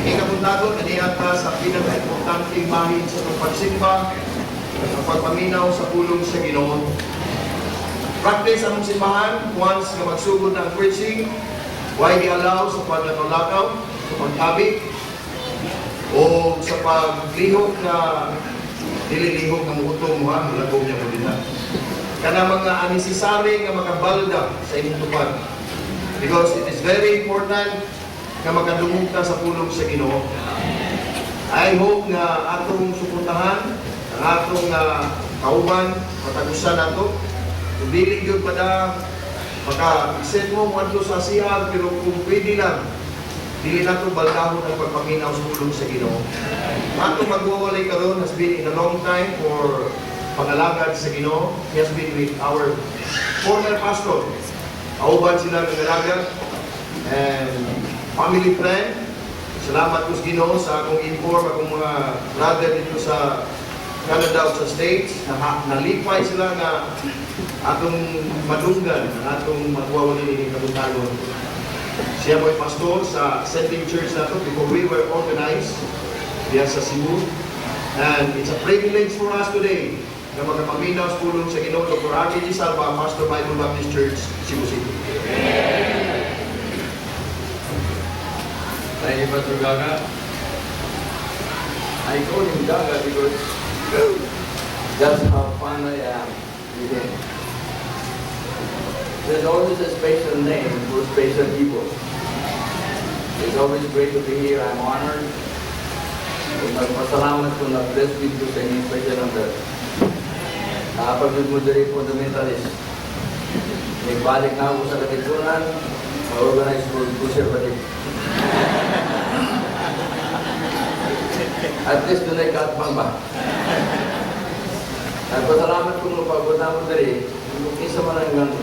Ikapuntago, kaniyata sa pinaka-importanting bahin sa itong pagsimba, ang pagpaminaw sa pulong sa Ginoo. Practice ang simbahan, once na magsugod ng preaching, why i-allow sa paglatolakaw, sa pagtabi, o sa paglihok na nililihok ng utong mo, lagong niya mo din na. Kana mga unnecessary nga makabalda sa inyong tupad. Because it is very important na makadungog ka sa pulong sa Ginoo. I hope na atong suportahan, ang atong kauban, matagusan nato. Kung dili yun pa na, maka-set mo mo sa CR, pero kung pwede lang, dili nato baldahon ang pagpaminaw sa pulong sa Ginoo. Atong magwawalay karon has been in a long time for pangalagad sa Ginoo. He has been with our former pastor. Auban sila ng alagad and family friend. Salamat po sa Ginoo sa akong inform, akong mga brother dito sa Canada o sa States. Nalipay sila na atong madunggan, atong magwawalay ng kabutagon. Siya mo'y pastor sa Sending Church na ito before we were organized diyan sa Cebu. And it's a privilege for us today na magpaminaw sa pulong sa Ginoo, Dr. R.J. Salva, Pastor Bible Baptist Church, Cebu City. Thank you, Pastor Gaga. I call him Gaga because that's how fun I am with him. There's always a special name for special people. It's always great to be here. I'm honored. Magpasalamat po na blessed with you sa inyong special number. Nakapag-moderate fundamentalist. Nagbalik na ako sa katipunan, ma-organize for conservative. At least doon ay katpang ba? Nagpasalamat ko nung pag-bunta mo dali, isa man ang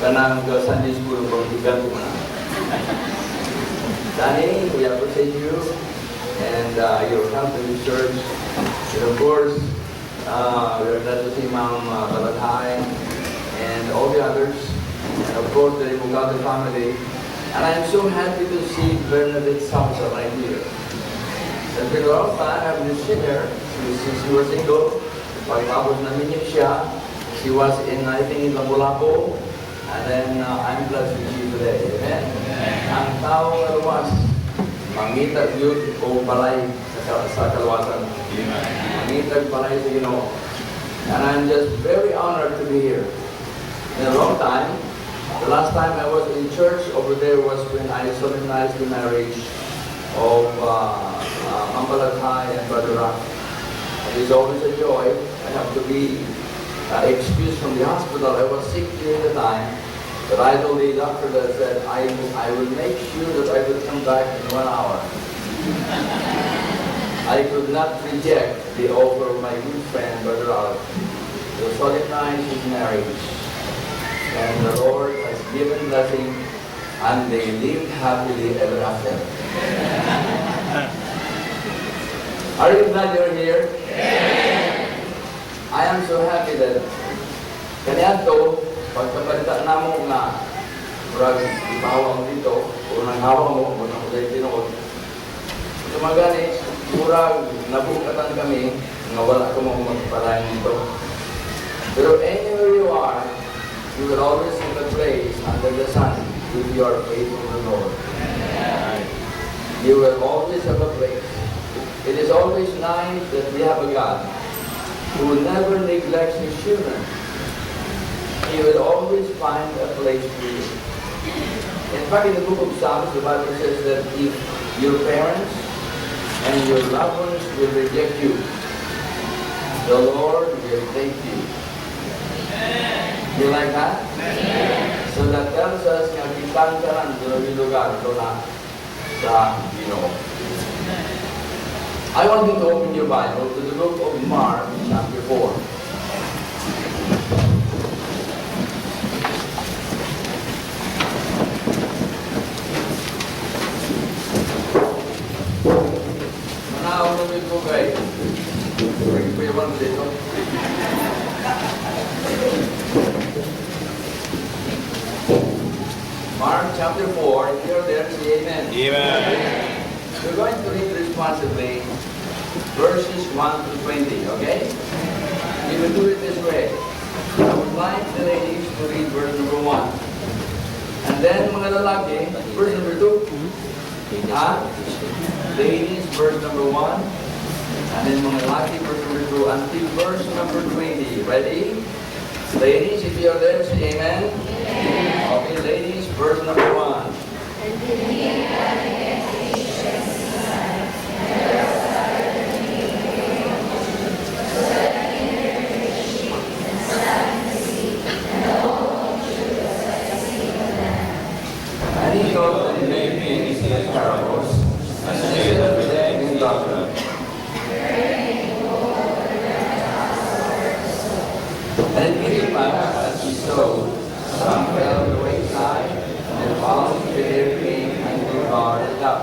kanang Sunday school kung higang ko na. Danny, we appreciate you and your help in the church. And of course, we are glad to see Ma'am Balatay and all the others. And of course, the Mugado family. And I am so happy to see Bernadette Samsa right here. It's been a long time I haven't seen her since she was single. Pagkabot namin niya siya. She was in, I think, in Lapu-Lapu. And then I'm blessed with you today. Amen? Ang tao kaluwas, mangitag yun o balay sa kaluwasan. Mangitag balay sa Ginoo. And I'm just very honored to be here. In a long time, the last time I was in church over there was when I solemnized the marriage of Mambalatay and Brother Rock. It is always a joy. I have to be excused from the hospital. I was sick during the time, but I told the doctor that said, I will make sure that I will come back in 1 hour. I could not reject the offer of my good friend, Brother Rock, to solemnize his marriage. And the Lord has given blessing, and they lived happily ever after. Are you glad you're here? I am so happy that kanyanto, pagkapalitan na mo nga murag ipahawang dito, o nanghawang mo, o nang ulit tinuod. Sumagani, murag nabukatan kami, nga wala ko mo magpalayan dito. Pero anywhere you are, you will always have a place under the sun if you are faithful to the Lord. You will always have a place. It is always nice that we have a God who never neglects his children. He will always find a place for you. In fact, in the book of Psalms, the Bible says that if your parents and your loved ones will reject you, the Lord will take you. You like that? So that tells us na kitang ka lang doon yung lugar doon na sa Ginoo. I want you to open your Bible to the book of Mark, chapter 4. Manahon na may bugay. Pwede po yung dito. Mark chapter 4, if you're there, say amen. Amen. We're going to read responsibly verses 1 to 20, okay? We will do it this way. I would like the ladies to read verse number 1. And then mga lalaki, verse number 2. Ladies, verse number 1. And then mga lalaki, verse number 2 until verse number 20. Ready? Ladies, if you're there, say amen. Okay, ladies, verse number 1. And he taught and made me these parables, and said to them in doctrine. And it came to pass as he sowed, some fell on the wayside, and falling to their feet, and they guarded up.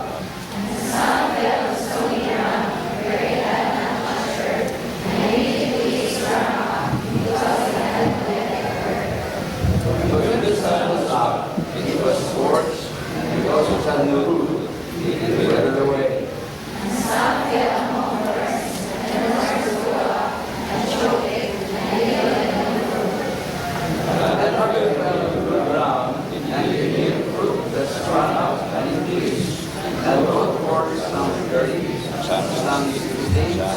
But when the sun was up, it was scorched, and because it had no root, it withered away. And others fell on the good ground, and they gave fruit that sprang up and increased, and brought forth some 30, some 60, and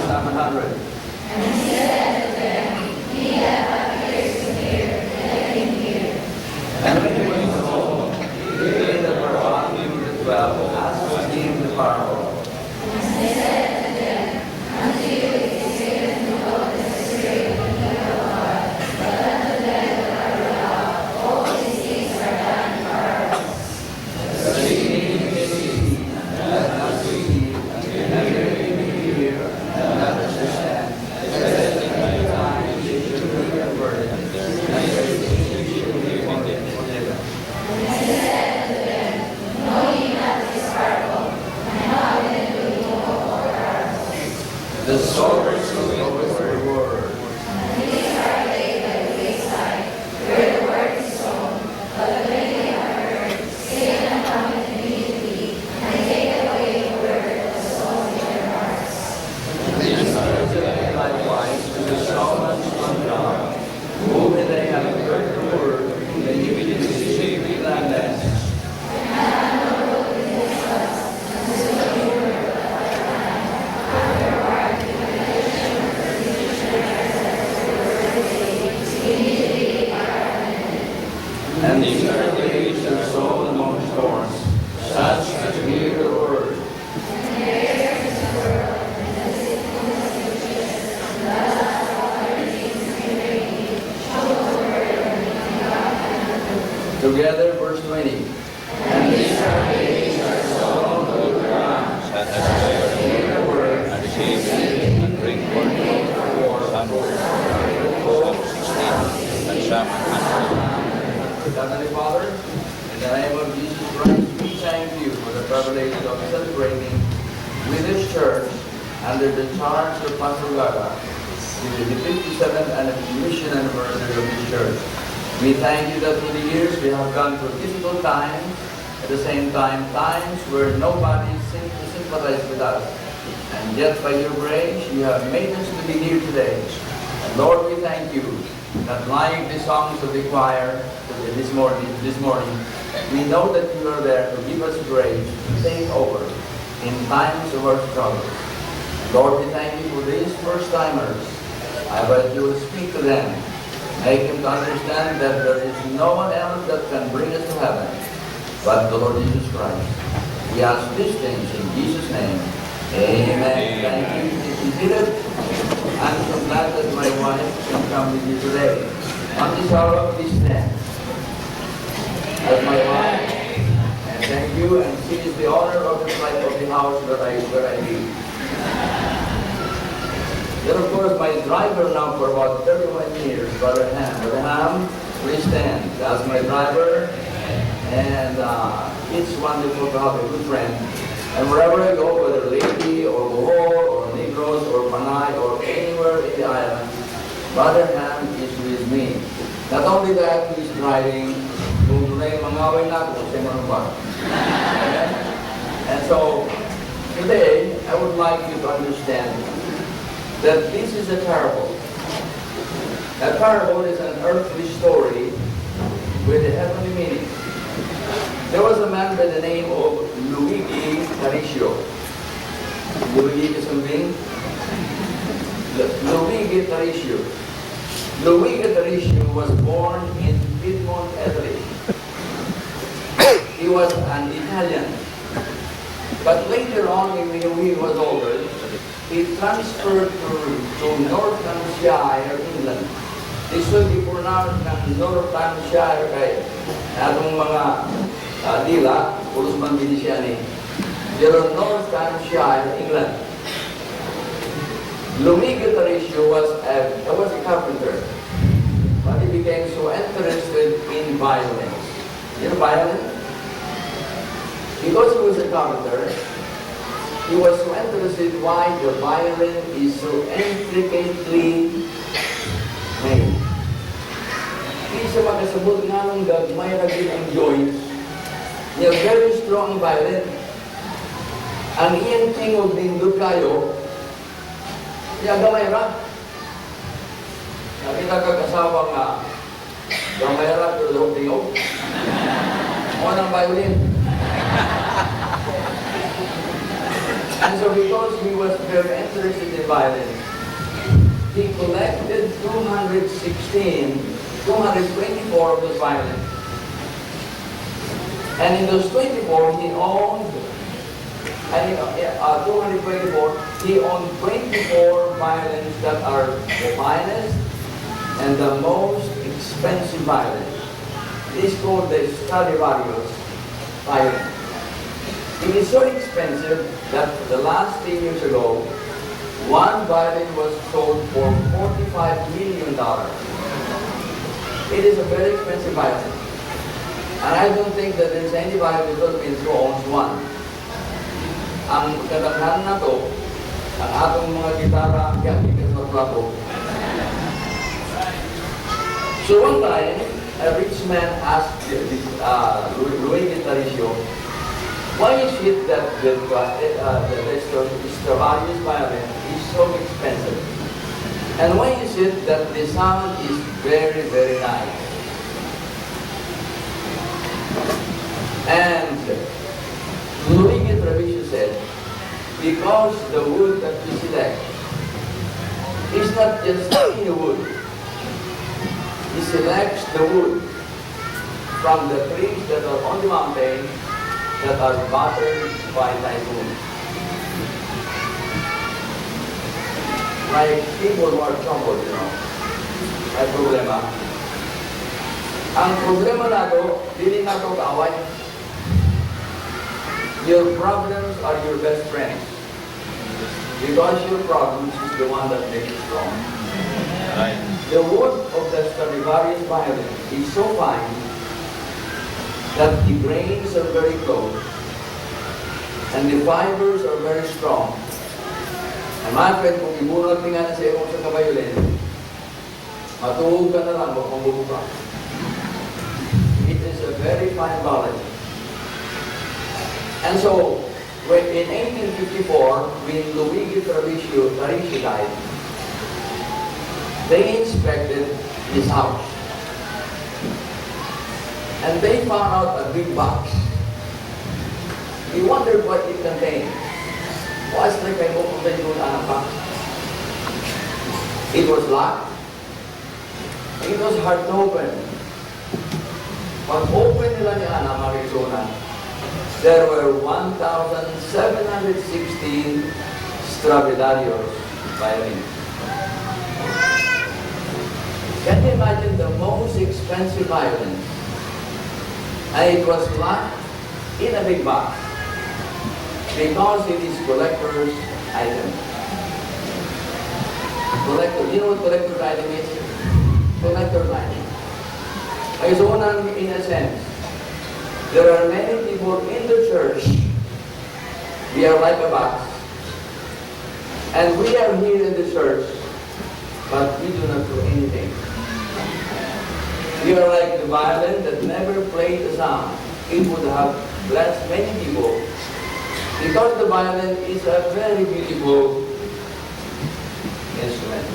some 100. And when he went home, he gave the parable to the 12, as was given the parable. The source of the word. Likewise, to the soul on ground, who when they have heard the word, they immediately receive it and then. And these are the leaves that are sown among thorns, such as hear the word. Together, verse 20. And these are the leaves that are sown on the ground, such as hear the word, and receive and bring forth some 60 and some 100. Heavenly Father, in the name of Jesus Christ, we thank you for the privilege of celebrating with this church under the charge of Pastor Gaga, the 57th mission anniversary of this church. We thank you that through the years we have gone through difficult times, at the same time, times where nobody seemed to sympathize with us. And yet by your grace, you have made us to be here today. And Lord, we thank you that like the songs of the choir this morning, we know that you are there to give us grace to take over in times of our struggles. Lord, we thank you for these first-timers. I pray you will speak to them. Make them to understand that there is no one else that can bring us to heaven but the Lord Jesus Christ. We ask these things in Jesus' name. Amen. Thank you. If you did it, I'm so glad that my wife can come with you today. On this hour, please stand. That's my wife. And thank you. And she is the owner of the life of the house where I live. Then of course my driver now for about 31 years, Brother Ham. Brother Ham, please stand. That's my driver. And it's wonderful to have a good friend. And wherever I go, whether Leyte or Bohol or Negros or Panay or anywhere in the island, Brother Ham is with me. Not only that, he's driving. Kung tunay mangaway na ako, siya marunong. And so, Today, I would like you to understand that this is a parable. A parable is an earthly story with a heavenly meaning. There was a man by the name of Luigi Taricio. Luigi Kasumbing? Luigi Taricio. Luigi Taricio was born in Piedmont, Italy. He was an Italian. But later on, when he was older, he transferred to Northamptonshire, England. This will be pronounced ng Northamptonshire kay atong mga dila, pulos man binisyan eh. Pero Northamptonshire, England. Luigi Taricio was a carpenter, but he became so interested in violins. You know violin? Because he was a carpenter, he was so interested why the violin is so intricately made. Hindi siya makasabot nga nung gagmay na din ang joints. Niya very strong violin. Ang iyang tingog nindot kayo, niya gamay ra. Nakita kag-asawa nga, gamay ra pero tingog. O ng violin. And so because he was very interested in violin, he collected 224 of those violins. And in those 24, he owned, 224, he owned 24 violins that are the finest and the most expensive violins. It is called the Stradivarius violin. It is so expensive that the last 10 years ago, one violin was sold for $45 million. It is a very expensive violin. And I don't think that there is anybody in the Philippines who owns one. Ang kadaghan na to, ang atong mga gitara, gamit sa plato. So one time, a rich man asked Luigi Taricio, why is it that the Stradivarius violin is so expensive? And why is it that the sound is very, very nice? And Luigi Taricio said, because the wood that we select is not just any wood. He selects the wood from the trees that are on the mountain that are battered by typhoon. Like people who are troubled, may problema. Ang problema na to, dili na to kaaway. Your problems are your best friends. Because your problems is the one that makes you strong. Right. The wood of the Stradivarius violin is so fine that the grains are very close and the fibers are very strong. And my friend, kung ibunod nga na sa iyo sa kabayolin, matuhog ka na lang, magpambubo ka. It is a very fine violin. And so, in 1854, when Luigi Taricio died, they inspected his house. And they found out a big box. He wondered what it contained. What's the kind of box? It was locked. It was hard to open. Pag open nila ni Ana Marizona, there were 1,716 Stradivarius violins. Can you imagine the most expensive violin? And it was locked in a big box because it is collector's item. Collector, you know what collector's item is? Collector's item. So in a sense, there are many people in the church. We are like a box. And we are here in the church, but we do not do anything. We are like the violin that never played a sound. It would have blessed many people, Because the violin is a very beautiful instrument.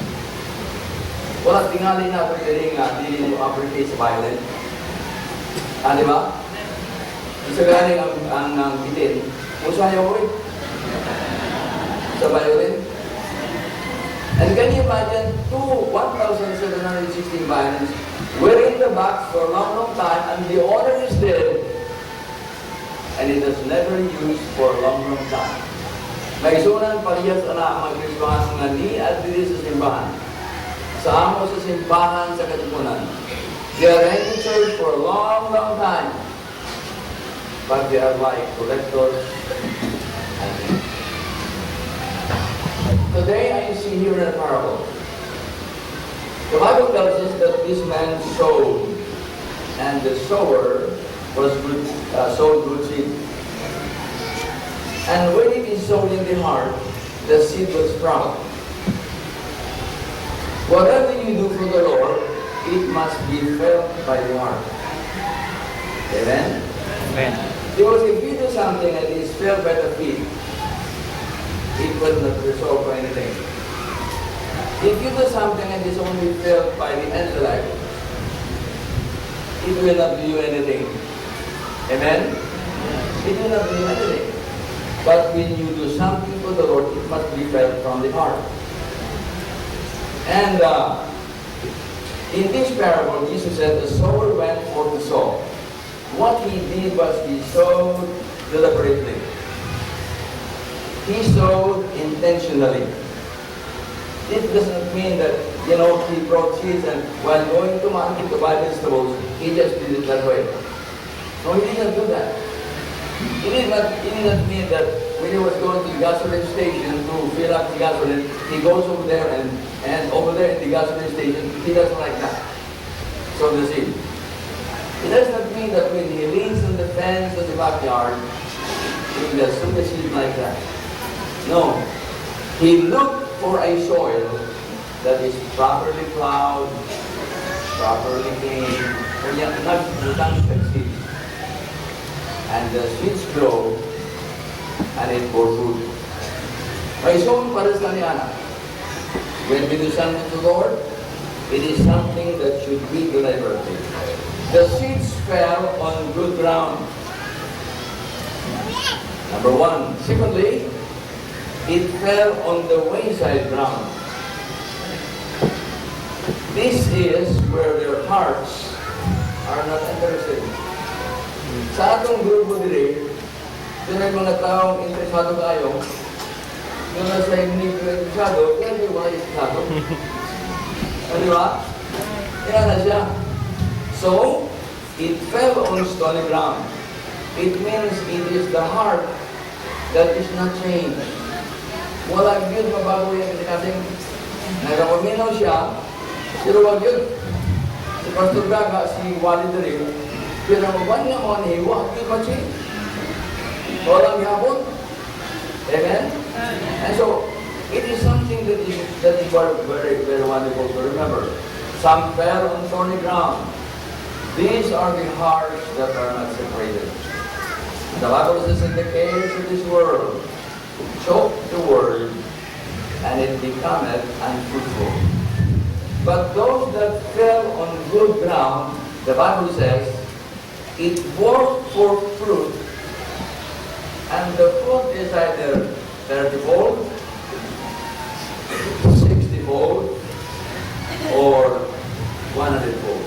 Wala tingali na pwede nga hindi mo appreciate sa violin. Di ba? Isa galing ang bitin. Kung sayo mo sa violin. And can you imagine 1,716 violins were in the box for a long, long time, and the owner is dead, and it was never used for a long, long time. May sunan parehas na mga Kristiyano nga ni at dili sa simbahan. Sa amo sa simbahan sa katipunan. They are in church for a long, long time. But they are like collectors. Today I see here in a parable. The Bible tells us that this man sowed, and the sower was good, sowed good seed. And when it is sown in the heart, the seed will sprout. Whatever you do for the Lord, it must be felt by the heart. Amen? Amen. Because if you do something and it is felt by the feet, it will not result by anything. If you do something and it's only felt by the intellect, it will not do you anything. Amen? It will not do you anything. But when you do something for the Lord, it must be felt from the heart. And in this parable, Jesus said, the sower went forth to sow. What he did was he sowed deliberately. He sowed intentionally. It doesn't mean that, he brought seeds and while going to market to buy vegetables, he just did it that way. No, he didn't do that. It did not mean that when he was going to the gasoline station to fill up the gasoline, he goes over there and over there in the gasoline station, he doesn't like that. So the seed. It does not mean that when he leans on the fence of the backyard, he will sow the seed like that. No. He looked for a soil that is properly plowed, properly cleaned, not seed. And the seeds grow, and it bore fruit. May sowing para sa niya. When we do something to the Lord, it is something that should be deliberately. The seeds fell on good ground. Number one. Secondly, it fell on the wayside ground. This is where their hearts are not interested. Sa atong grupo diri, doon ay mga taong interesado kayo, doon na sa hindi interesado, kaya hindi wala interesado. Di ba? Kaya na siya. So, it fell on stony ground. It means it is the heart that is not changed. Wala yun mabago yan kasi nagapaminaw siya, pero wag yun. Si Pastor Gaga, si Wally Darig, pero wag niya mo ni wag yun ma-change. Walang yapon. Amen? And so, it is something that is very, very wonderful to remember. Some fell on thorny ground. These are the hearts that are not separated. The Bible says, in the cares of this world, choke the word, and it becometh unfruitful. But those that fell on good ground, the Bible says, it bore forth fruit, and the fruit is either 30-fold, 60-fold, or 100-fold.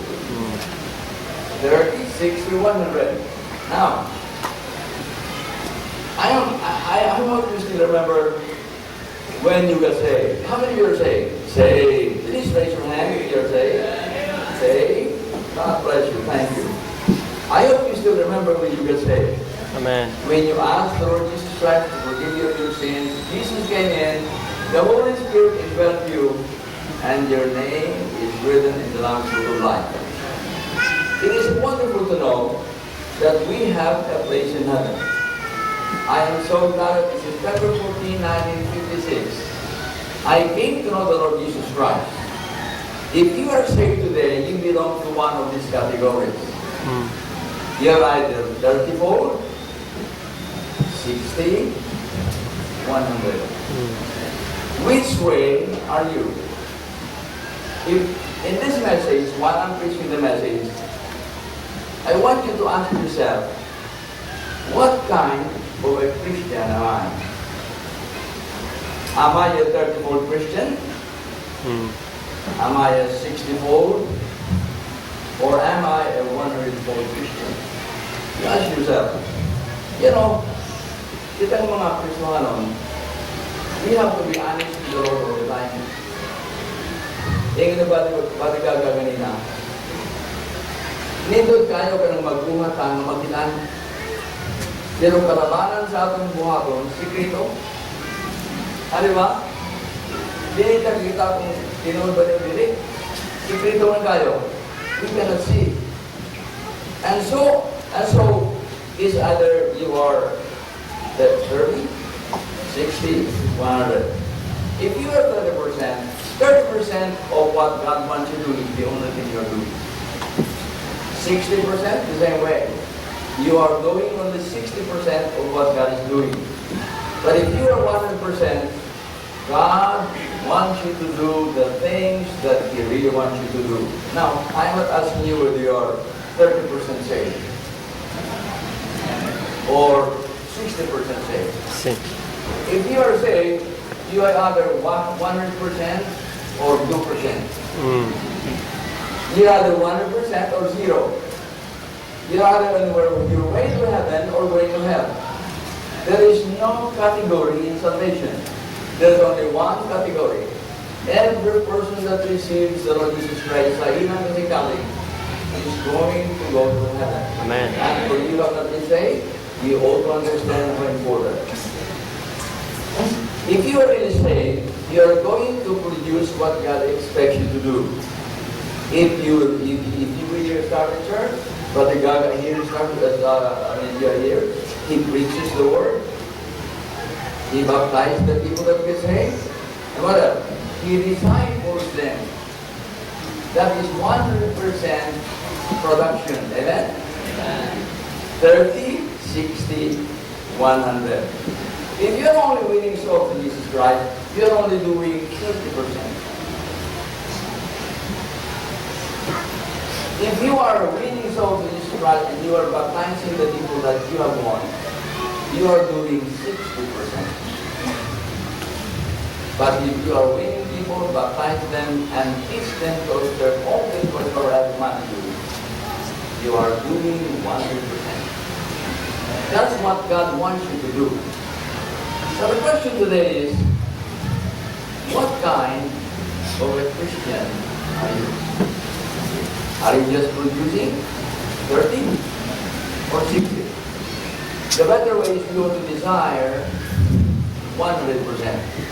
30, 60, 100. Now, I want you to remember when you got saved. How many of you are saved? Saved. Please raise your hand if you're saved. Saved. God bless you. Thank you. I hope you still remember when you got saved. Amen. When you asked the Lord Jesus Christ to forgive you of your sins, Jesus came in, the Holy Spirit indwelt you, and your name is written in the Lamb's Book of Life. It is wonderful to know that we have a place in heaven. I am so glad that this is February 14, 1956. I came to know the Lord Jesus Christ. If you are saved today, you belong to one of these categories. You're either 30-fold, 60, 100. Which way are you? If in this message, while I'm preaching the message, I want you to ask yourself, what kind of a Christian am I? Am I a 30-fold Christian? Am I a 60-fold? Or am I a 100-fold Christian? You ask yourself. You know, kitang mga Kristohanon, we have to be honest with the Lord all the time. Yung bati ganina. Nindot kayo ka ng magbuhat ang magilan. Pero kalabanan sa atong buhaton, sikrito. Ano ba? Hindi kita kung tinuod ba niyo dili. Sikrito man kayo. We cannot see. And so is either you are the 30, 60, 100. If you are 30% of what God wants you to do is the only thing you're doing. 60% the same way. You are doing only 60% of what God is doing. But if you are 100%, God wants you to do the things that He really wants you to do. Now, I'm not asking you whether you are 30% saved or 60% saved. If you are saved, you are either 100% or 2%. You are either 100% or 0. You are either on your way to heaven or going to hell. There is no category in salvation. There's only one category. Every person that receives the Lord Jesus Christ, physically, is going to go to heaven. Amen. And for you who have not been saved, you ought to understand how important. If you are really saved, you are going to produce what God expects you to do. If you really start a church, but the God here started here, He preaches the word. He baptized the people that get saved. And what else? He disciples them. That is 100% production. Amen? 30, 60, 100. If you're only winning souls to Jesus Christ, you're only doing 30%. If you are winning souls to Jesus Christ and you are baptizing the people that you have won, you are doing 60%. But if you are winning people, baptize them, and teach them to serve all things whatever else man do, you are doing 100%. That's what God wants you to do. So the question today is, what kind of a Christian are you? Are you just producing 30 or 60? The better way is you to desire 100%.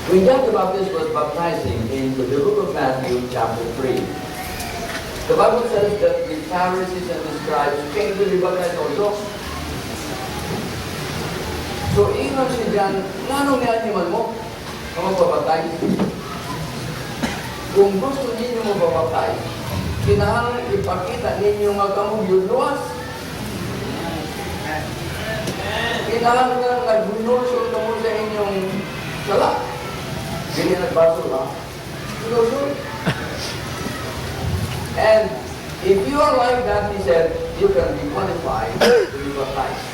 When John the Baptist was baptizing in the book of Matthew chapter 3, the Bible says that the Pharisees and the scribes came to be baptized also. So, ingon si John, nanong niyan mo magpapatay? Kung gusto ninyo magpapatay, kinahanglan ipakita ninyo magkamugyod luwas. Kinahanglan nga nagbunursol ka mo sa inyong sala. Hindi nagbasol ha? Bunursol. And if you are like that, he said, you can be qualified to be baptized.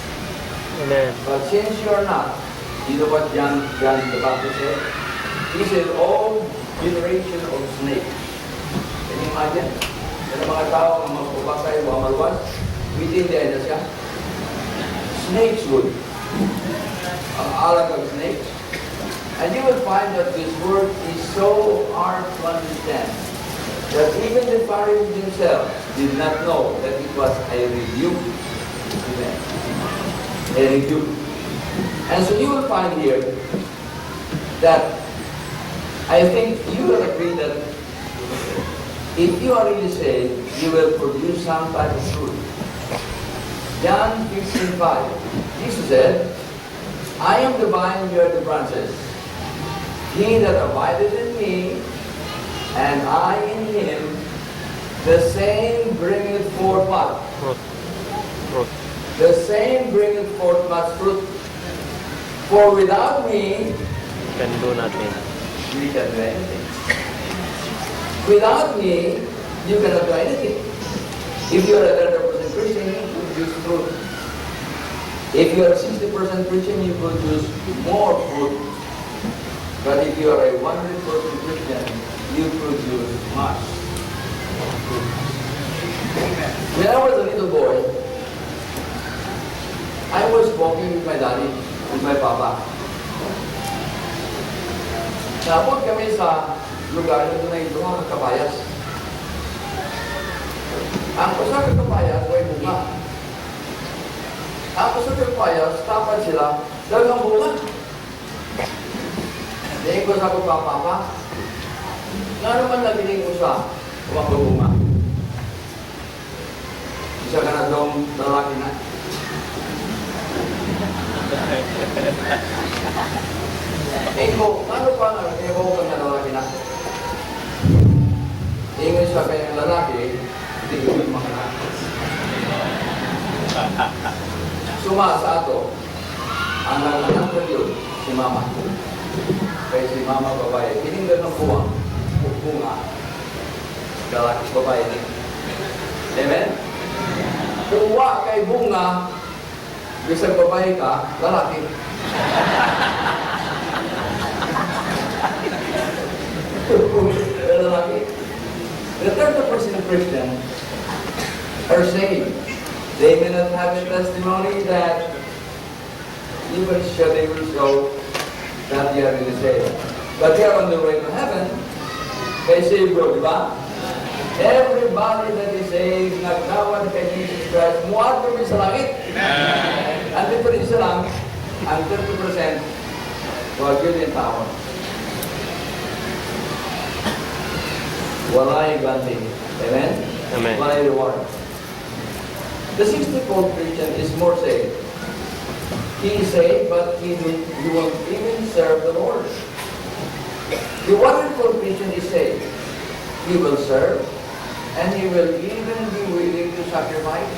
Amen. But since you are not, you know what John the Baptist said? He said, all generation of snakes. Can you imagine? Yung mga tao ang magpapatay o maluwas, within na siya. Snakes would. Ang alag ng snakes. And you will find that this word is so hard to understand that even the Pharisees themselves did not know that it was a rebuke to them. A rebuke. And so you will find here that I think you will agree that if you are really saved, you will produce some type of fruit. John 15:5. Jesus said, I am the vine, you are the branches. He that abideth in me, and I in him, the same bringeth forth what? Fruit. The same bringeth forth much fruit. For without me, Can do nothing. you can do anything. Without me, you cannot do anything. If you are a 30% Christian, you produce fruit. If you are 60% Christian, you produce more fruit. But if you are a 100% Christian, you produce much fruit. When I was a little boy, I was walking with my daddy, with my papa. Naabot kami sa lugar na doon ay mga kapayas. Ang usa ka kapayas ay bunga. Ang usa ka kapayas, tapan sila, dagang bunga. Dahil ko sa ko papa, nga naman nagiling usa, bunga. Isa ka na doon, lalaki na. Eko, ano pa nga, eko ka na lalaki na? Ingat siya kayang lalaki, hindi ko yung mga anak. Suma sa ato, ang nanganak na yun, si mama. Kaya si mama babae, hininggan ng buwang, bunga, lalaki babae din. Amen? Kuwa kay bunga, bisag babae ka, lalaki. Lalaki. The 30% Christian are saved. They may not have a testimony that even they will show that they are really saved. But they are on the way to heaven. They say, bro, diba? Everybody that is saved, nagkawan kay Jesus Christ, muad kami sa langit. Ang difference lang, ang 30%, wag yun yung tao. Walay ganti. Amen? Amen. Walay reward. The 60-fold Christian is more saved. He is saved, but he will even serve the Lord. The 100-fold Christian is saved. He will serve, and he will even be willing to sacrifice.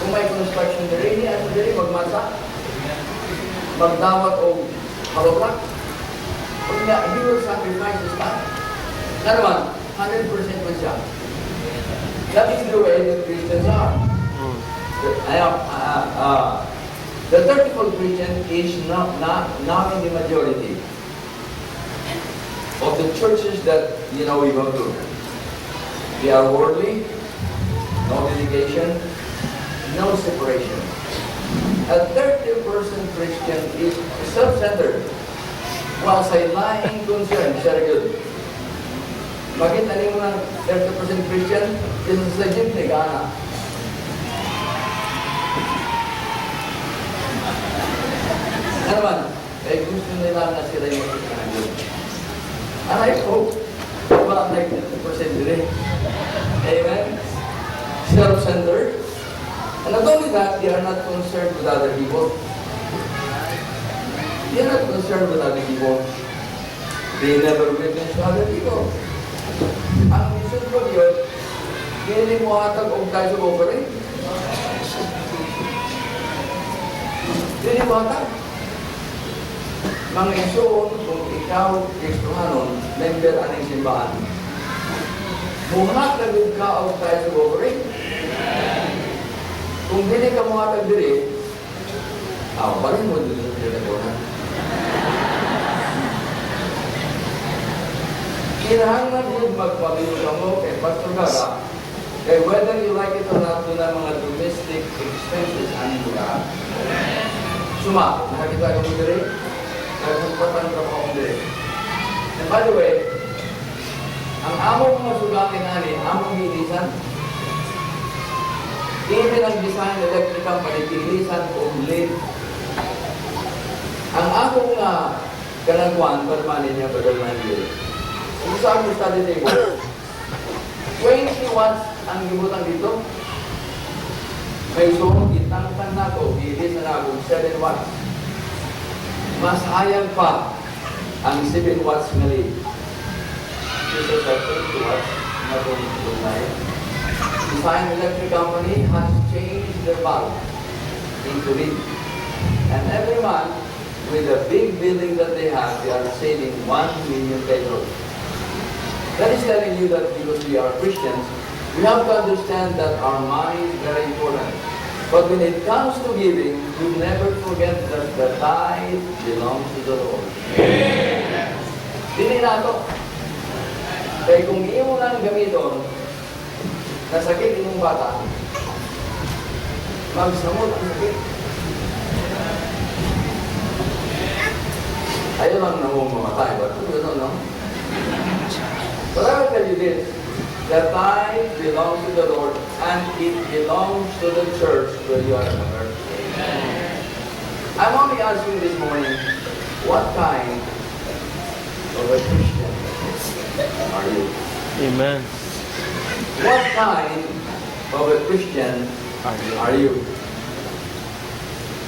Kung may construction na rin, ano rin, magmasa, magdawat o halokrak, he will sacrifice his time. Ano naman, 100% man siya. That is the way the Christians are. The 30-fold Christian is not in the majority of the churches that we go to. They are worldly, no dedication, no separation. A 30% Christian is self-centered, while sa lying concern, very good. Bakit tanin mo ng 30% Christian? Isa sa jeep ni Gana. Ano naman? Eh gusto nila na sila yung magkakaroon. And I hope, about like 30% din. Amen? Self-centered. And not only that, they are not concerned with other people. They are not concerned with other people. They never witness to other people. Ang mission ko yun, hindi mo hatag og tayo sa offering. Hindi mo hatag. Mga isuon, kung ikaw, Kristohanon, member aning simbahan, muhatag ka og tayo sa offering. Kung hindi ka muhatag diri, balin mo dito sa teleponan. Kinahanglan yun magpabilisan mo kay Pastor Gaga, kay whether you like it or not, doon ang mga domestic expenses aning lugar. Suma, nakakita ka mo diri, nagpapatan ka mo diri. And by the way, ang among mga sugakin ani, among bilisan, even ang design electric company, bilisan o lead. Ang among kanagwan, permanen niya, badal-manil. Kung saan mo study table, 20 watts ang gibutang dito. May suong itangtan na ko, bilis na ako, 7 watts. Mas hayang pa ang 7 watts nga lead. This is 20 watts na itong tunay. Design Electric Company has changed their bulb into lead. And every month, with the big building that they have, they are saving 1 million pesos. That is telling you that because we are Christians, we have to understand that our money is very important. But when it comes to giving, we never forget that the tithe belongs to the Lord. Dili na ito. Kaya kung iyo mo lang gamiton, nasakit inyong bata, magsamot ang sakit. Ayaw lang na mong mamatay, but you don't know. But I will tell you this, the tithe belongs to the Lord and it belongs to the church where you are a member. I'm only asking this morning, what kind of a Christian are you? Amen. What kind of a Christian are you?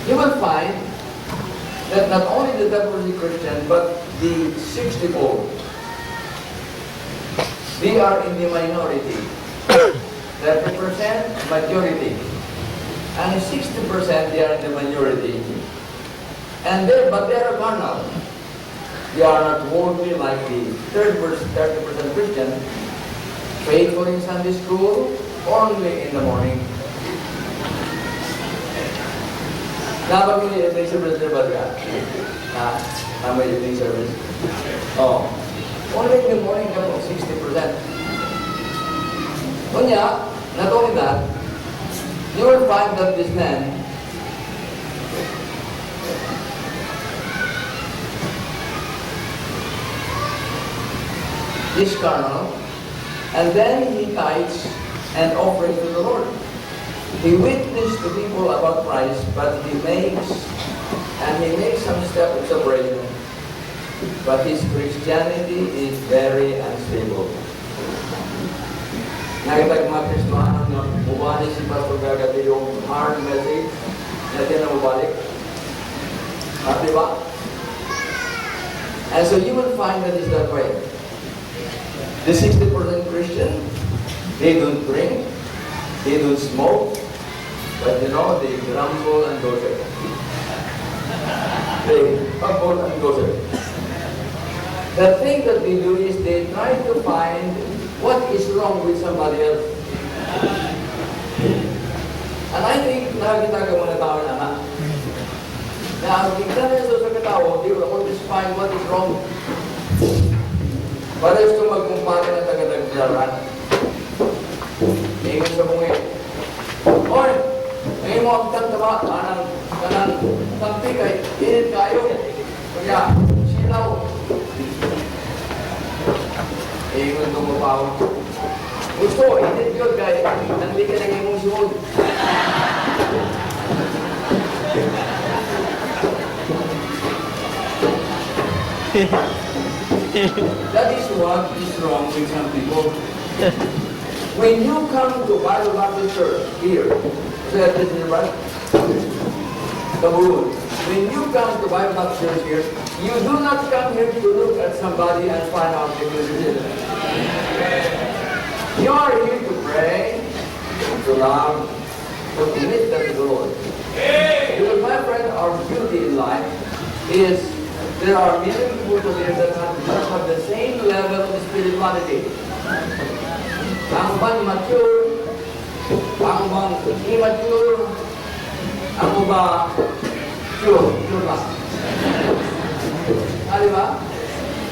You will find that not only the leprosy Christian, but the 60-fold, they are in the minority. 30% majority. And 60% they are in the minority. But they are carnal. They are not worldly like the 30% Christian, faithful in Sunday school, only in the morning. Dapat may service na ba ka? Na may evening service? Oh. Only in the morning ka po, 60%. Kunya, not only that, you will find that this man is carnal, and then he tithes and offers to the Lord. He witnessed to people about Christ, but he makes some step of separation. But his Christianity is very unstable. Nakita ko mga Kristohano na bumalik si Pastor Gagati yung hard message na tinamubalik. Diba? And so you will find that it's that way. The 60% Christian, they don't drink, they don't smoke, but you know, they grumble and gossip. They grumble and gossip. The thing that they do is they try to find what is wrong with somebody else. And I think, nakakita ka mga tao na ang tingnan nila sa katao, they will always find what is wrong. Para gusto magkumpara ng taga-taglaran. Ingat sa bungi. Oy! Ngayon mo ang tantaba, kanang tampikay, init kayo. Kaya, silaw. Ingat tumapaw. Gusto, init yun, kaya nangli ka lang yung suod. That is what is wrong with some people. When you come to Bible Baptist Church here, say this is right? Kabul. When you come to Bible Baptist Church here, you do not come here to look at somebody and find out if you're a You are here to pray, to love, to commit them to the Lord. Because my friend, our beauty in life is there are many people here that have the same level of spirituality. Ang bang mature, ang bang immature, ang ba pure lang. Diba?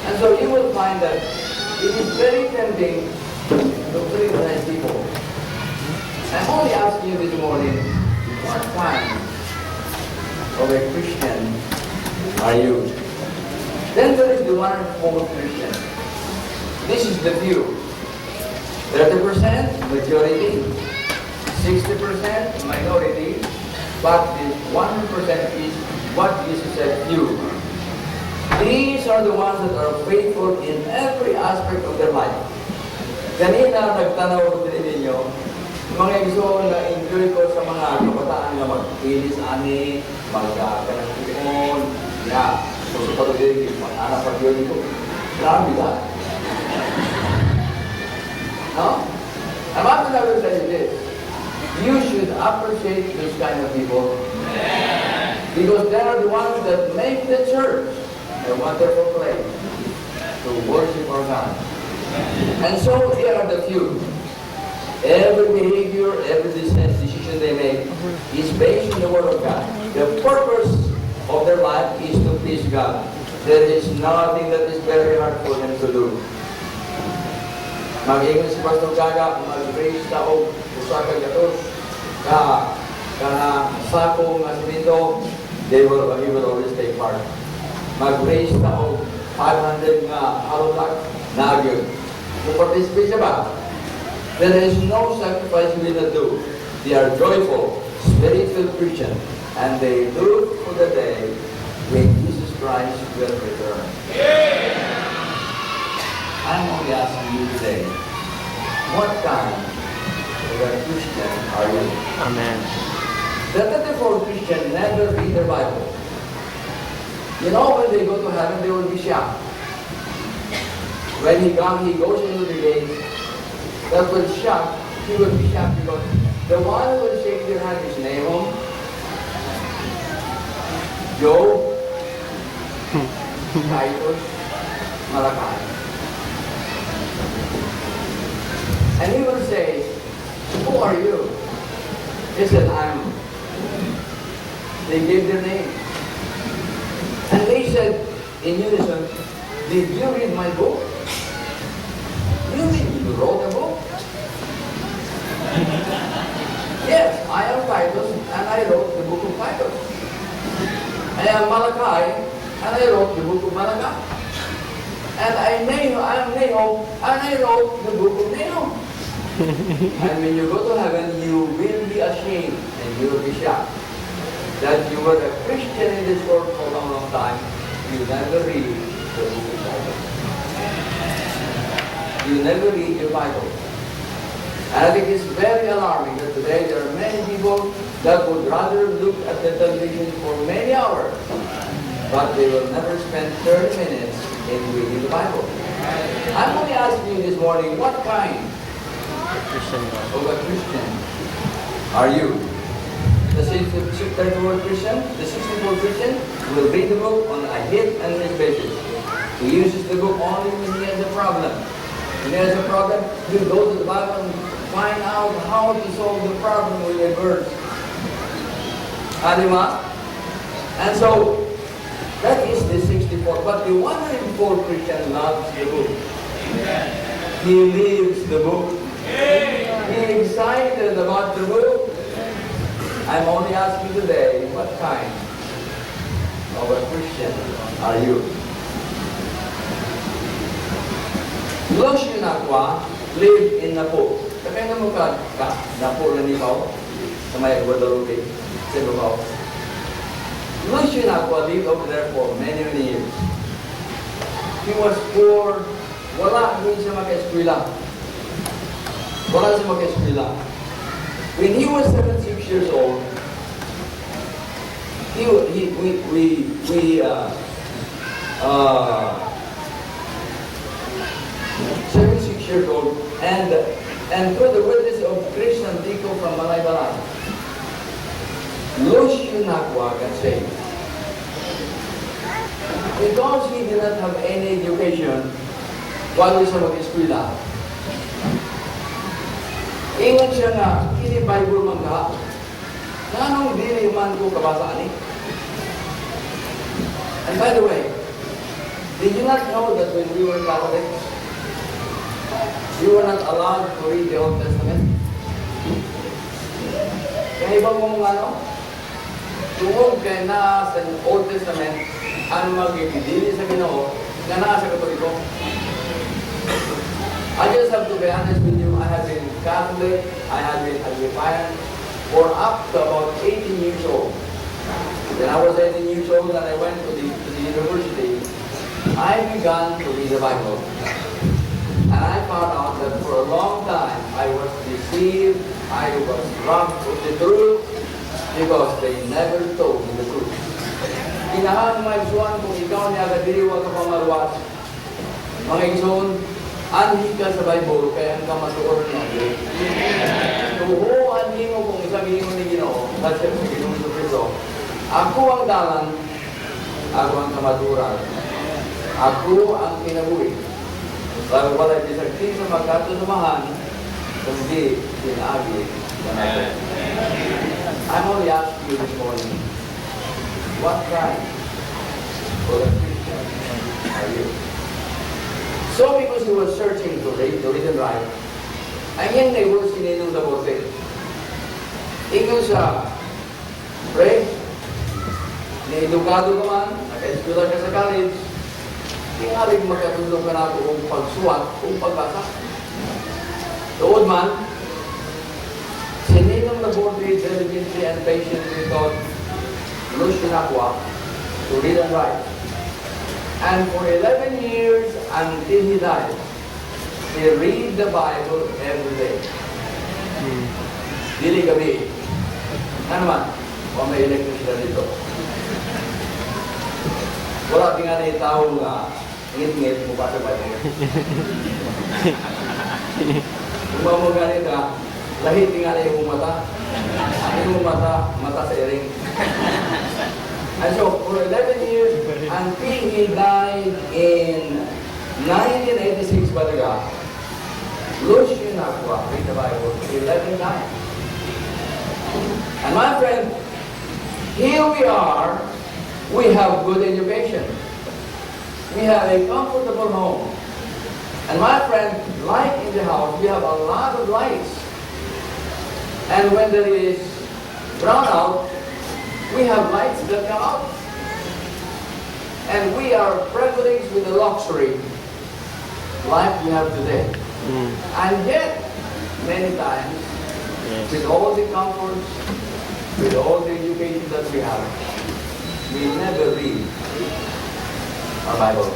And so you will find that it is very tempting to criticize people. I'm only asking you this morning, what kind of a Christian are you? Then there is the one-fourth Christian. This is the view. 30% majority, 60% minority, but this 1% is what Jesus said, few. These are the ones that are faithful in every aspect of their life. Kanina, nagtanaw ko din ninyo, mga gusto na enjoy ko sa mga kabataan na mag-ilis ani, mag-kanang tikon, so sa patuloy, mag-anak pag-ilis ko. Grabe ka. No? I'm not going to tell you this. You should appreciate this kind of people. Because they are the ones that make the church a wonderful place to worship our God. And so here are the few. Every behavior, every decision they make is based on the Word of God. The purpose of their life is to please God. There is nothing that is very hard for them to do. Mag-ingon si Pastor Gaga, mag-raise tao, usakan gatos, sakong simento, he will always take part. Mag-raise tao, 500 nga halotag, nagyo. Kung participate siya ba? There is no sacrifice we will not do. They are joyful, spiritual Christian, and they look for the day when Jesus Christ will return. I'm only asking you today, what kind of a Christian are you? Amen. The 34 Christian never read the Bible. You know, when they go to heaven, they will be shocked. When he goes into the gate, that will shock. He will be shocked because the one who will shake your hand is Nahum, Job, Titus, Malachi. And he will say, who are you? He said, I'm. They gave their name. And they said in unison, did you read my book? You mean you wrote a book? Yes, I am Titus, and I wrote the book of Titus. I am Malachi, and I wrote the book of Malachi. And I am Nahum, and I wrote the book of Nahum. And when you go to heaven, you will be ashamed and you will be shocked that you were a Christian in this world for a long, long time. You never read the book of Bible. You never read your Bible. And I think it's very alarming that today there are many people that would rather look at the television for many hours, but they will never spend 30 minutes in reading the Bible. I'm only asking you this morning, what kind Christian. of a Christian are you? The 64 Christian will read the book on a hit and miss basis. He uses the book only when he has a problem. When he has a problem, he'll go to the Bible and find out how to solve the problem with a verse. Adima? And so, that is the 64. But the 104 Christian loves the book. He lives the book. He is excited about the book. I'm only asking today, what kind of a Christian are you? Los Yunakwa lived in Napo. Kaya naman ka, Napo na ikaw, sa may Guadalupe, sa Lubao. Los Yunakwa lived over there for many, many years. He was poor. Wala din siya maka-eskwela. Wala siya maka-eskwela. When he was 76 years old, 76 years old, and through the witness of Christian Tico from Malaybalan, Los Yunakwa can say, because he did not have any education, bago siya mag-eskwela, ingon siya nga, kini Bible man ka, nanong dili man ko kabasa ani? And by the way, did you not know that when we were Catholics, we were not allowed to read the Old Testament? Kaya ibang mong ano, tungkol kay na sa Old Testament, ano magigidili sa Ginoo, na naa sa Katoliko. I just have to be honest with you, I have been Catholic, I have been Anglican for up to about 18 years old. When I was 18 years old and I went to the university, I began to read the Bible. And I found out that for a long time I was deceived, I was robbed of the truth, because they never told me the truth. Inahan mga igsuan kung ikaw niya agad-diriwa ka pamaluwas. Mga igsuan, anhi ka sa Bible, kaya ang kamatuor niya. Tuho, anhi mo kung isang ingon ni Ginoo, kasi sa Ginoo sa Kristo. Ako ang dalan, ako ang kamaturan, ako ang kinabuhi. Sabi wala disagti sa magkatunumahan, kundi sinaagi na natin. I'm only asking you this morning, what kind for a Christian are you? So because he was searching to read and write, ang yan na iwas sininong na bote. Ikaw sa pray, na-edukado ka man, naka-eskwela ka sa college, tingalig magkatulong ka na kung pagsuwat, kung pagbasa. Tuod man, sininong na bote, diligently and patiently taught Lucian Aqua to read and write. And for 11 years until he died, he read the Bible every day. Dili gabi. Ano man? O may electricity dito. Wala di nga na itao nga ngit-ngit mo pa sa Bible. Kung mo ganit ka, lahit di nga na yung mata. Yung mata sa iring. And so, for 11 years, until he died in 1986, Balaga, Lucian Aqua read the Bible 11 times. And my friend, here we are, we have good education. We have a comfortable home. And my friend, light in the house, we have a lot of lights. And when there is brownout, we have lights that come out. And we are privileged with the luxury life we have today. And yet, many times, with all the comforts, with all the education that we have, we never read our Bible.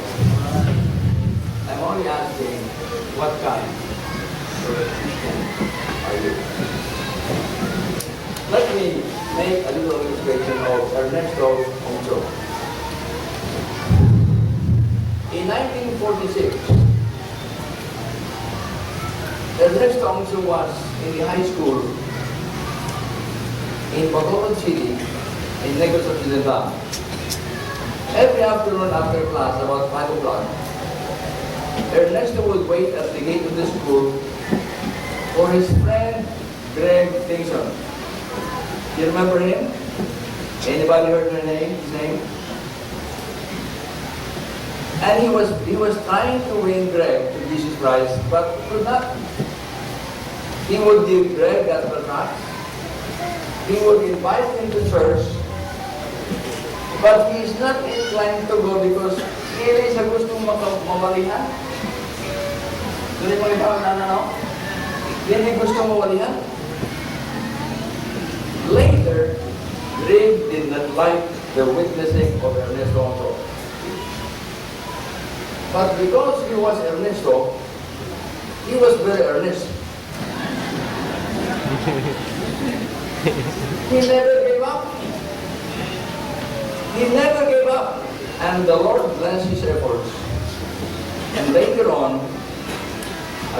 I'm only asking, what kind of a Christian are you? Let me make a little illustration of Ernesto Onso. In 1946, Ernesto Onso was in the high school in Bacolod City, in Negros Occidental. Every afternoon after class, about 5 o'clock, Ernesto would wait at the gate of the school for his friend Greg Dixon. You remember him? Anybody heard his name? And he was trying to win Greg to Jesus Christ, but could not. He would give Greg gospel tracts. He would invite him to church, but he is not inclined to go because really sa gustong mamalihan. Hindi mo ikaw no? Hindi gustong mamalihan. Later, Greg did not like the witnessing of Ernesto Onso. But because he was Ernesto, he was very earnest. He never gave up. He never gave up. And the Lord blessed his efforts. And later on,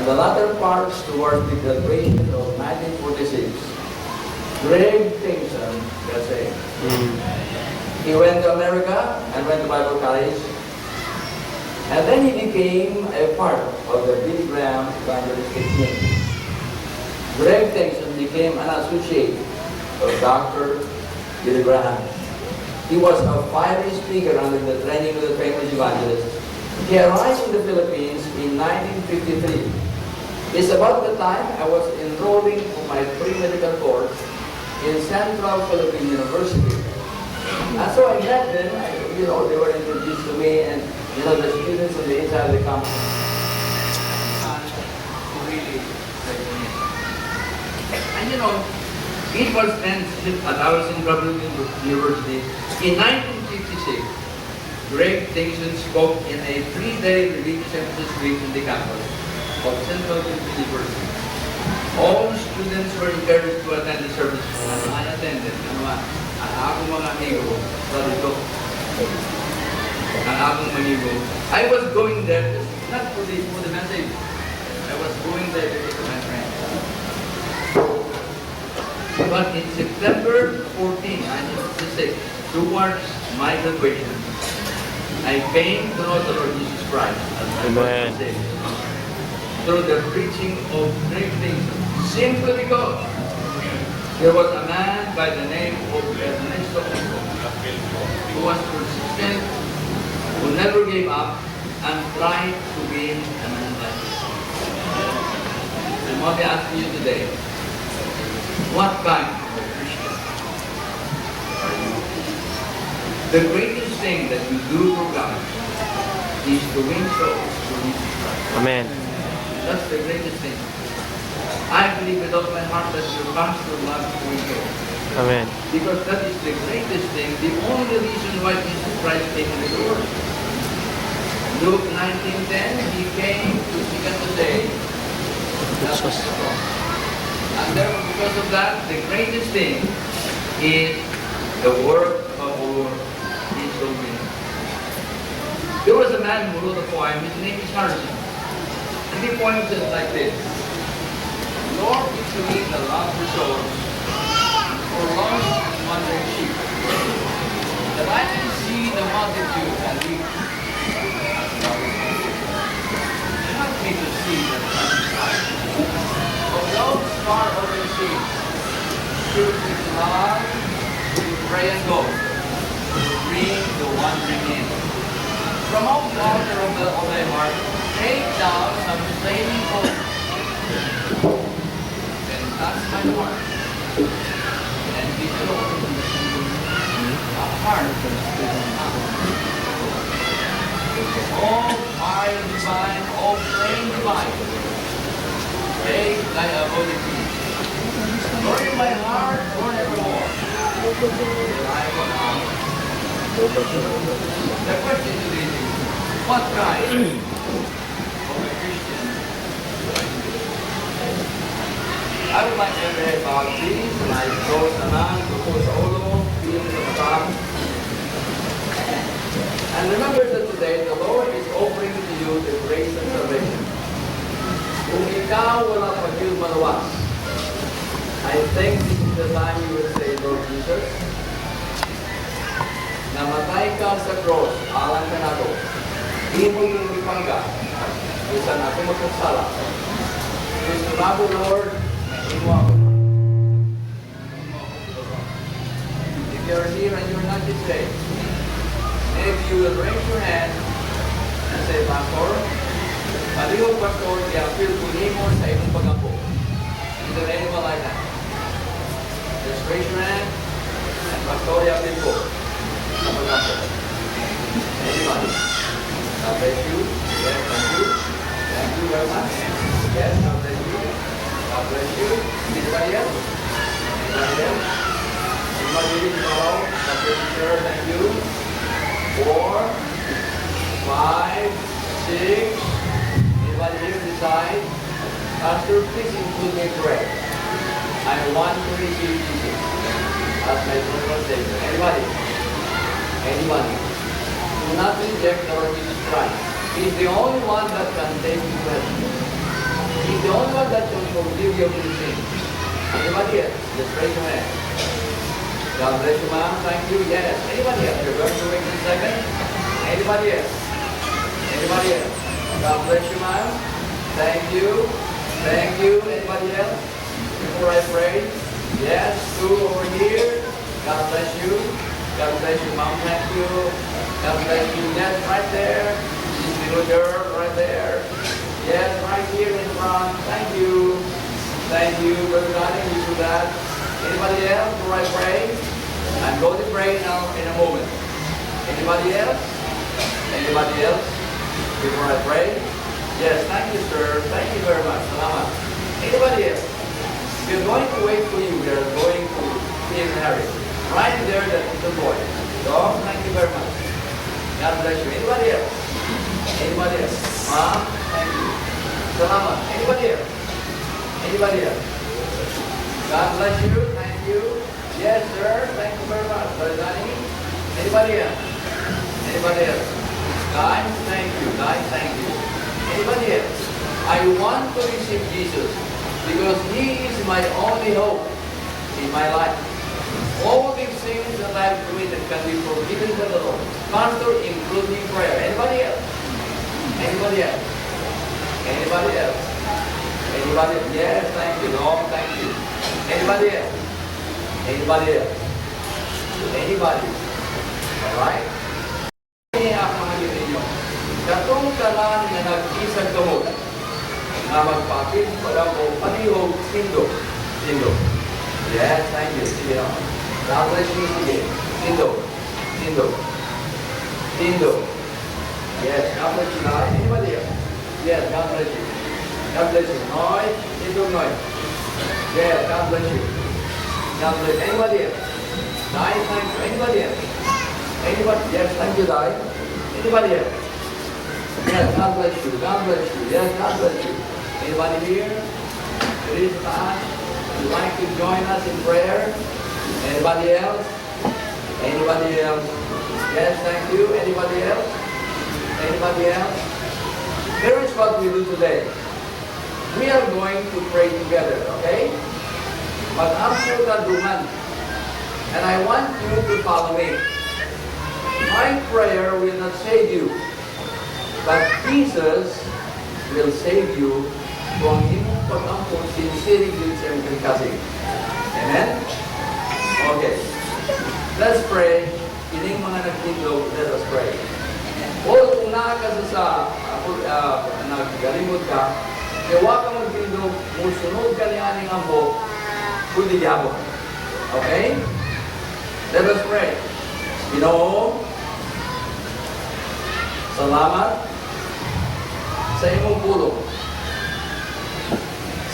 at the latter parts towards the graduation of 1946, Greg Dixon got saved. He went to America and went to Bible college. And then he became a part of the Billy Graham evangelistic team. Greg Dixon became an associate of Dr. Billy Graham. He was a fiery speaker under the training of the famous evangelist. He arrived in the Philippines in 1953. It's about the time I was enrolling for my pre-medical course in Central Philippine University. And so I met them, they were introduced to me, and the students on the inside of the campus really like me. And it was then at our Central Philippine University in 1956. Greg Dixon spoke in a 3-day religious emphasis week in the campus of Central Philippine University. All students were encouraged to attend the service, and I attended. Ang akong mga amigo, ang akong manigo. I was going there, not for the message. I was going there because of my friends. But in September 14, 1956, towards my salvation, I came to know the Lord Jesus Christ as my Lord and Amen. Savior through the preaching of great things, simply because there was a man by the name of Ernesto Pico who was persistent, who never gave up, and tried to win a man like this. I'm only asking you today, what kind of Christian are you? The greatest thing that you do for God is to win souls to Jesus Christ. Amen. That's the greatest thing. I believe with all my heart that your pastor loves to win souls. Amen. Because that is the greatest thing, the only reason why Jesus Christ came into the world. Luke 19:10, he came to seek and to save that which is lost. And therefore, because of that, the greatest thing is the work of the Lord in so many. There was a man who wrote a poem, his name is Harrison. And he poems it like this: Lord, give to me the love for souls, for lost and wandering sheep, that I may see the multitude and reach. Help me to see the sacrifice of those far overseas, filled with love, to pray and go, to bring the wandering in. From out the altar of thy heart, take down some flaming hope, and touch my heart, and be filled a heart all fire divine, all flame divine, take thy abode peace. Burn in my heart, burn evermore, till I go out. The question today is, what kind of a Christian do I be? I would like to read about these, and I close the man to close all of them, and remember that today the Lord is offering to you the grace and salvation. Kung ikaw wala pag-yun manawas, I think this is the time you will say, Lord Jesus, namatay ka sa cross, alang ka na to. Hindi mo yung ipangga, isa na ako magkasala. Gusto na ko, Lord, hindi mo ako. If you're here and you're not yet saved, if you will raise your hand and say, Pastor, palihog Pastor, i-appeal ko nimo sa imong pag-apo. Is there anyone like that? Just raise your hand and Pastor, i-appeal ko sa pag-apo. Anybody? God bless you. Yes, thank you. Thank you very much. Yes, God bless you. God bless you. Anybody else? Anybody else? Anybody willing to follow? God bless you, sir. Thank you. 4, 5, 6. Anybody here decide? Pastor, please include me in prayer. I want to receive Jesus as my personal Savior. Anybody? Anybody? Do not reject the Lord Jesus Christ. He is the only one that can take you to heaven. He is the only one that can forgive you of your sins. Anybody else? Just raise your hand. God bless you, ma'am. Thank you. Yes. Anybody else? You're going to wait a second. Anybody else? Anybody else? God bless you, ma'am. Thank you. Thank you. Anybody else? Before I pray. Yes. 2 over here. God bless you. God bless you, ma'am. Thank you. God bless you. Yes, right there. This little girl right there. Yes, right here in front. Thank you. Thank you. Brother Donnie, you do that. Anybody else before I pray? I'm going to pray now in a moment. Anybody else? Anybody else before I pray? Yes, thank you, sir. Thank you very much. Salamat. Anybody else? We're going to wait for you. We are going to see Harry. Right there, that little boy. So, thank you very much. God bless you. Anybody else? Anybody else? Ma'am, thank you. Salamat. Anybody else? Anybody else? God bless you. Thank you. Yes, sir. Thank you very much. Brother Danny. Anybody else? Anybody else? Guys, thank you. Guys, thank you. Anybody else? I want to receive Jesus because He is my only hope in my life. All things sins that I've committed can be forgiven by the Lord. Pastor, including prayer. Anybody else? Anybody else? Anybody else? Anybody else? Yes, thank you, Lord, thank you. Anybody else? Anybody else? Anybody? Alright? Kaya ang mga ninyo, katong tanan na nag-isag kamot, na magpapit para mo palihog sindo. Sindo. Yes, thank you. Sige naman. God bless you. Sige. Sindo. Sindo. Sindo. Yes, God bless you. Anybody else? Yes, God bless you. God bless you. Noy. Sindo Noy. Yes, God bless you. God bless you. Anybody else? Dai, thank you. Anybody else? Anybody? Yes, thank you, Dai. Anybody else? Yes, God bless you. God bless you. Yes, God bless you. Anybody here? Please pass. Would you like to join us in prayer? Anybody else? Anybody else? Yes, thank you. Anybody else? Anybody else? Here is what we do today. We are going to pray together, okay? Mag-ampo ka duman. And I want you to follow me. My prayer will not save you, but Jesus will save you kung ang imong pag-ampo sincerely yun sa iyong kasing. Amen? Okay. Let's pray. Kining mga nagtindog, let us pray. O kung naa ka naggalimod ka, ewa ka magtindog, musunod ka ni aning ampo, kundi yabon. Okay? Let us pray. Ginoo, salamat sa imong pulong.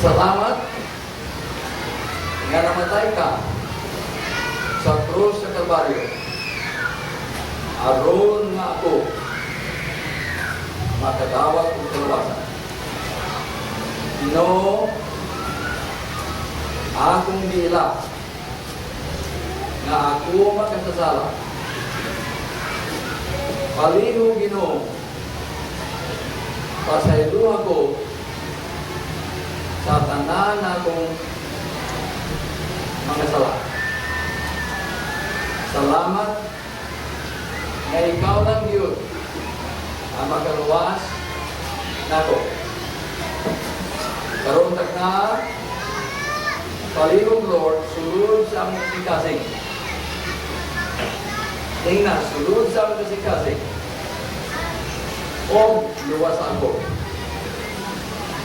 Salamat nga namatay ka sa krus sa Kalbaryo. Aron nga ako makadawat ng kaluwasan. Ginoo, akong giila nga ako makasasala. Palihog Ginoo, pasaylo ako sa tanan akong mga sala. Salamat nga ikaw lang yun ang makaluwas nako. Karon tak na palihog Lord, sulod sa among kasing. Tingnan, sulod sa among kasing. O luwas ako.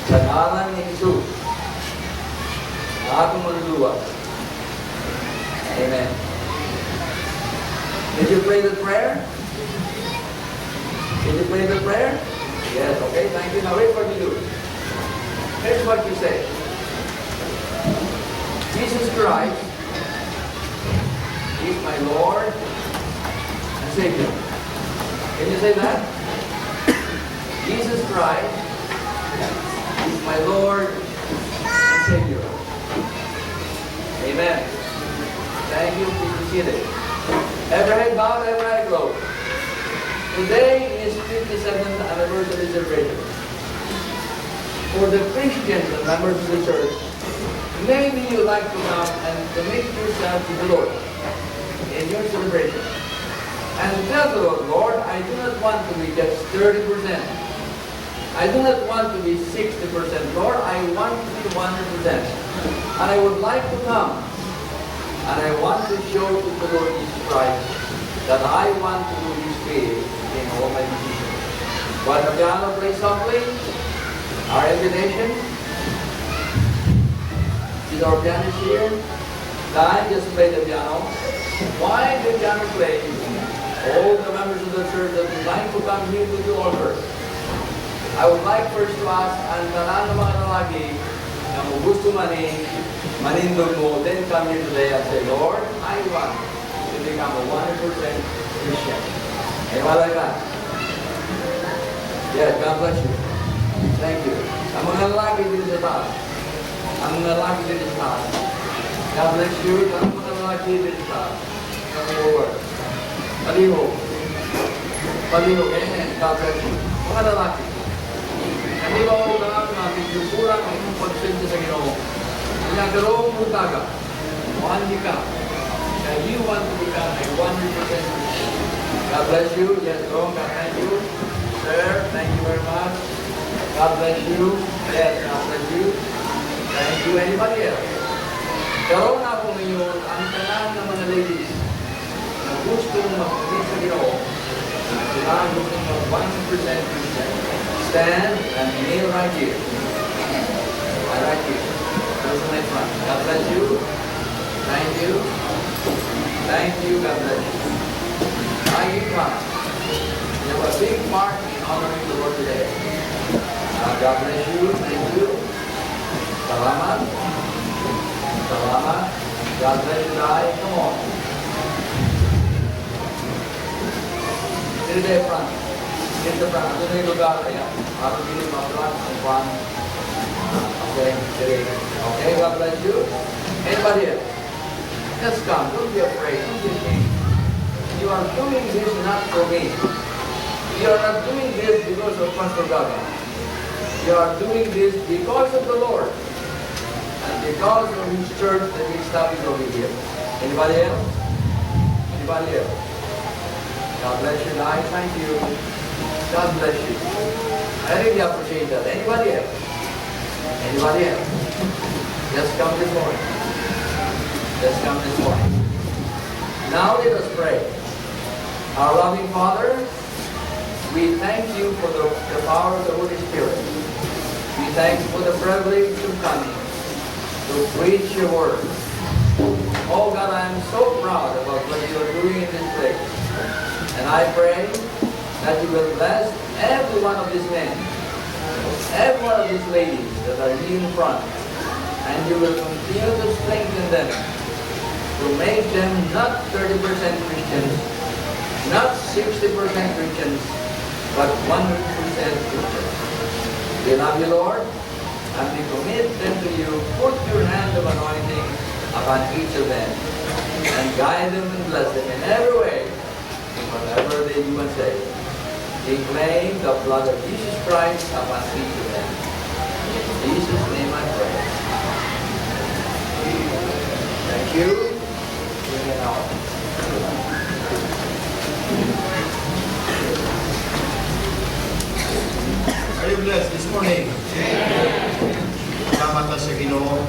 Sa ngalan ni Jesus, ako manluwas. Amen. Did you pray the prayer? Did you pray the prayer? Yes, okay, thank you. Now wait for me to do it. Here's what you say. Jesus Christ is my Lord and Savior. Can you say that? Jesus Christ is my Lord and Savior. Amen. Thank you. Please be seated. Every head bowed, every eye closed. Today is 57th anniversary celebration. For the Christians and members of the church, maybe you like to come and commit yourself to the Lord in your celebration. And tell the Lord, Lord, I do not want to be just 30%. I do not want to be 60%. Lord, I want to be 100%. And I would like to come. And I want to show to the Lord Jesus Christ that I want to do His will in all my decisions. While the piano plays softly, our invitation is our pianist here. Guy just play the piano. While the piano plays, all the members of the church that would like to come here to the altar, I would like first to ask ang tanan ng mga lalaki na kung gusto manindog mo, then come here today and say, Lord, I want to become a 100% Christian. Anyone like that? Yes, God bless you. Thank you. Ang mga lalaki dito sa taas. Ang mga lalaki dito sa taas. God bless you. Ang mga lalaki dito sa taas. Come forward. Palihog. Palihog. Amen. God bless you. Mga lalaki. Hindi ba ako mga pagkukulang ang inyong pagsensya sa Ginoo? Kaya ganoong mutaga, mahal ka, that you want to become a 100% Christian. God bless you. Yes, Ron, God thank you. Sir, thank you very much. God bless you. Yes, God bless you. Thank you. Anybody else? Karoon ako ngayon ang tanan ng mga ladies na gustong mag-commit sa Ginoo na sila ang gustong mag 100% Christian. Stand and kneel right here. Right here. Those are my front. God bless you. Thank you. Thank you. God bless you. Now you come. You have a big part in honoring the Lord today. God bless you. Thank you. Salamat. Salamat. God bless you, guys. Come on. Sit there front. Sit the front. Ito na yung lugar. Ayan. Parang hindi ma-front. Ang front. Okay. Sit. Okay. God bless you. Anybody else? Just come. Don't be afraid. Don't be ashamed. You are doing this not for me. You are not doing this because of Pastor Gaga. You are doing this because of the Lord. And because of His church that He established over here. Anybody else? Anybody else? God bless you, guys. Thank you. God bless you. I really appreciate that. Anybody else? Anybody else? Just come this morning. Just come this morning. Now let us pray. Our loving Father, we thank you for the power of the Holy Spirit. We thank you for the privilege of coming to preach your word. Oh God, I am so proud about what you are doing in this place. And I pray that you will bless every one of these men, every one of these ladies that are here in front, and you will continue to strengthen them, to make them not 30% Christians, not 60% Christians, but 100% Christians. We love you, Lord, and we commit them to you. Put your hand of anointing upon each of them, and guide them and bless them in every way, in whatever they do and say. We claim the blood of Jesus Christ upon each of them. In Jesus' name I pray. Thank you. Bring it out. Are you blessed this morning? Salamat na sa Ginoo.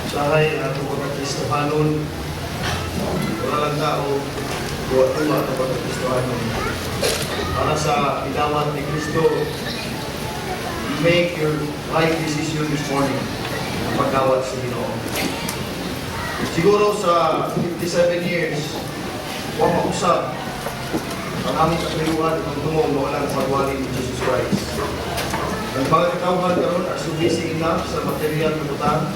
Sahay ang ato pagkakristohanon. Wala lang tao, tuwa-tuwa ang pagkakristohanon. Para sa idawat ni Kristo, make your right decision this morning ang pagdawat sa Ginoo. Siguro sa 57 years, huwag mausap ang aming kapiluan ng tumong mo walang pagwali ni Jesus Christ. Ang mga katawhan karon are so busy enough sa material na butang,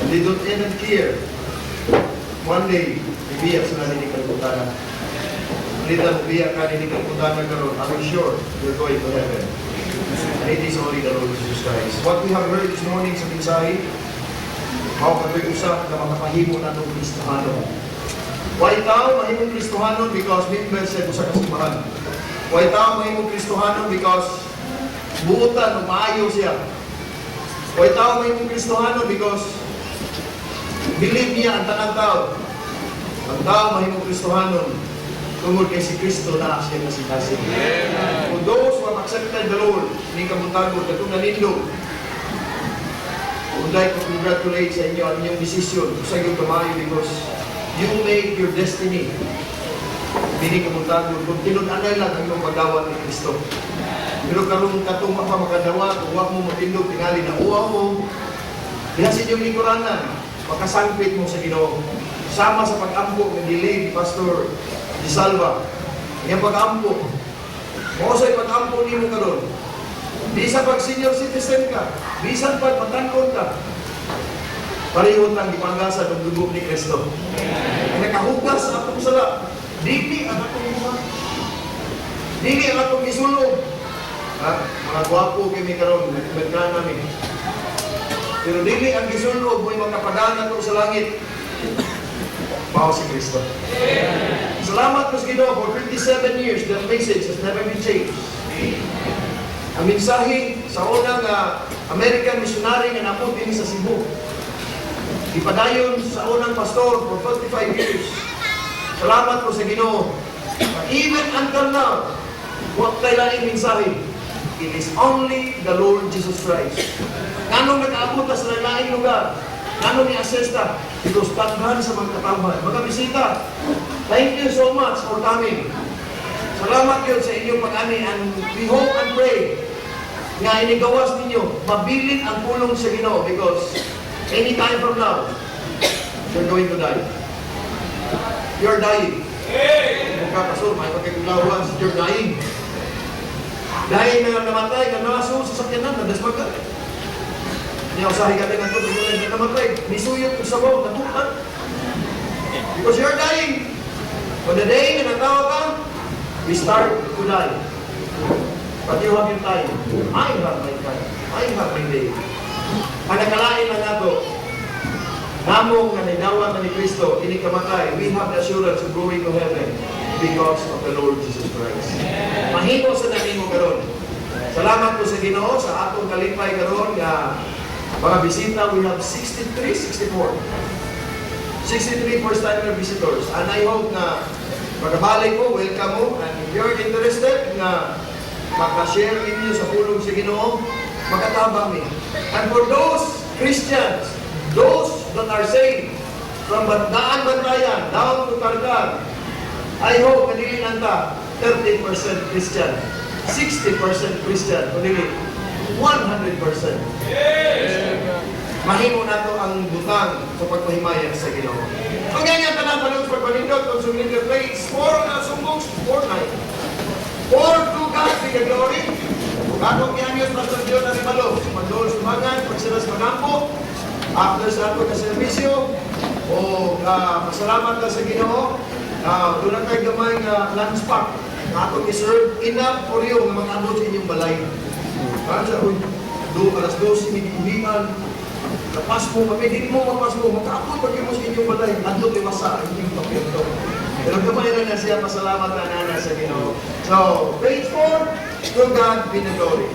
and they don't even care. One day, ibiyak sila ni kalbutanan. Litan biyak ka ni kalbutanan karon, I'm sure you're going to heaven. And it is only the Lord Jesus Christ. What we have heard this morning sa mensahe, mao kagay-usap na makapahimo na ng Kristohano. Why tao mahimong Kristohano? Because members sa usa ka simbahan. Why tao mahimong Kristohano? Because buutan o maayo siya. Why tao mahimong Kristohano? Because believe niya ang tanang tao. Ang tao mahimong Kristohano tungod kay si Kristo na siya na si Kasing. For those who have accepted the Lord, ni kabutagod, katong nalindog, I would like to congratulate sa inyo ang inyong decision sa iyong kamayo because you make your destiny. Hindi ka mutagod. Kung tinun-anay lang ang iyong pagdawat ni Kristo. Pero karong katong makadawa, kung huwag mo matindog, tingali na uwa mo, diha sa inyong lingkuranan, makasangpit mo sa Ginoo. Sama sa pag-ampo ng delay ni Pastor Di Salva. Yung pag-ampo. Mausay pag-ampo ni mo karon. Di sa pag-senior citizen ka, bisan pa matangkon ka. Parehon lang ipanggasan ng dugo ni Kristo. Nakahugas sa atong sala. Dili ang atong buwan. Dili ang atong isulog. Mga gwapo kami karon, nagkana namin. Pero dili ang isulog, may makapadana to sa langit. Bawa si Kristo. Salamat po sa Ginoo for 57 years, that message has never been changed. Ang mensahe sa unang American missionary nga napod din sa Cebu. Ipadayon sa unang pastor for 45 years. Salamat po sa Ginoo. But even until now, huwag tayo lang mensahe. It is only the Lord Jesus Christ. Kanong nag-aabot sa lain lugar, kanong ni-assesta, because taghan sa mga katawan. Mga bisita, thank you so much for coming. Salamat yun sa inyong pag-ani, and we hope and pray nga inigawas ninyo, mabilin ang pulong sa Ginoo, because any time from now, you're going to die. You're dying. Kung kakasur, may pagkakulawan, you're dying. Dahil na namatay, na naso sa sakyanan, nadasmag ka. Niya, usahin ka din ang ito, na namatay, nisuyot yung sabaw, natukan. Because you're dying. On the day na natawa ka, we start to die. But you have your time. I have my time. I have my day. Ang nakalain lang nato, namong na nidawat na ni Kristo, inikamatay, we have the assurance of going to heaven because of the Lord Jesus Christ. Mahimo sa nahimo karon. Salamat po sa Ginoo sa atong kalipay karon nga mga bisita. We have 63 first-timer visitors. And I hope na pagkabalik mo, welcome mo. And if you're interested na makashare ninyo sa pulong sa Ginoo, makatabang ni. And for those Christians, those that are saved from Bantayan down to Targar, I hope kanili nanta 30% Christian, 60% Christian, kanili 100%. Mahimo nato ang butang sa pagpahimaya sa Ginoo. Kung ganyan tanan sa pagpanindot kung sumindot praise for na sumbong for night. For to God be the glory. Katong kiyanyos Pastor John na rimalo, magdol sumangan, pagsilas magampo, after sa ato ka servisyo, o pasalamat ka sa Ginoo, doon tayo gamay nga lunch pack, atong iserve enough for you nga mag-abot sa inyong balay. Para sa alas 12, hindi-uhian, lapas mo, hindi mo mapas mo, mag-abot pag mo sa inyong balay, nandun liwasa, hindi mo papirto. Pero gamay na siya, pasalamat na nana sa Ginoo. So, page 4, to God be the glory.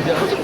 Diyan ako sa